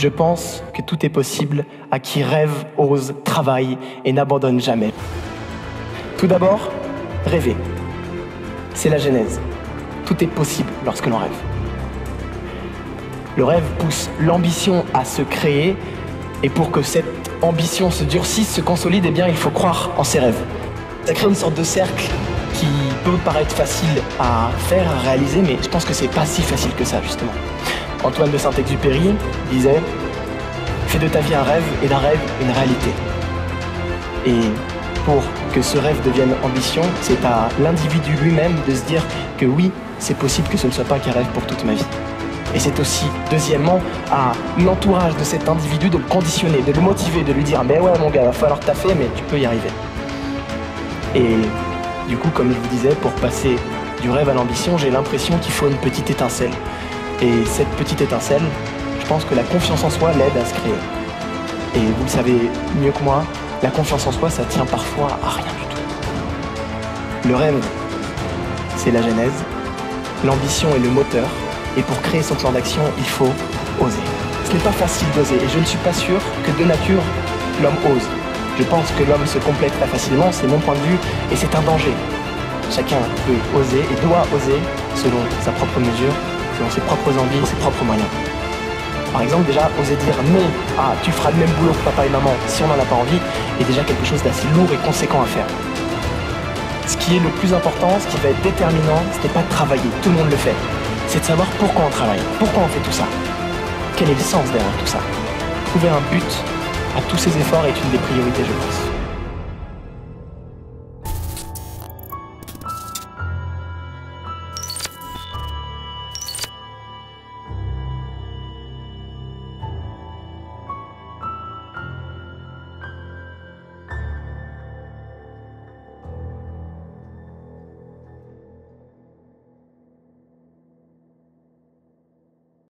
Je pense que tout est possible à qui rêve, ose, travaille et n'abandonne jamais. Tout d'abord, rêver. C'est la genèse. Tout est possible lorsque l'on rêve. Le rêve pousse l'ambition à se créer, et pour que cette ambition se durcisse, se consolide, eh bien, il faut croire en ses rêves. Ça crée une sorte de cercle qui peut paraître facile à faire, à réaliser, mais je pense que c'est pas si facile que ça, justement. Antoine de Saint-Exupéry disait « Fais de ta vie un rêve et d'un rêve une réalité ». Et pour que ce rêve devienne ambition, c'est à l'individu lui-même de se dire que oui, c'est possible que ce ne soit pas qu'un rêve pour toute ma vie. Et c'est aussi, deuxièmement, à l'entourage de cet individu de le conditionner, de le motiver, de lui dire « Mais ouais mon gars, va falloir taffer, mais tu peux y arriver ». Et du coup, comme je vous disais, pour passer du rêve à l'ambition, j'ai l'impression qu'il faut une petite étincelle. Et cette petite étincelle, je pense que la confiance en soi l'aide à se créer. Et vous le savez mieux que moi, la confiance en soi, ça tient parfois à rien du tout. Le rêve, c'est la genèse, l'ambition est le moteur, et pour créer son plan d'action, il faut oser. Ce n'est pas facile d'oser, et je ne suis pas sûr que de nature, l'homme ose. Je pense que l'homme se complète très facilement, c'est mon point de vue, et c'est un danger. Chacun peut oser et doit oser selon sa propre mesure, selon ses propres envies, ses propres moyens. Par exemple, déjà, oser dire non à « tu feras le même boulot que papa et maman si on n'en a pas envie » est déjà quelque chose d'assez lourd et conséquent à faire. Ce qui est le plus important, ce qui va être déterminant, ce n'est pas de travailler, tout le monde le fait. C'est de savoir pourquoi on travaille, pourquoi on fait tout ça. Quel est le sens derrière tout ça? Trouver un but à tous ces efforts est une des priorités, je pense.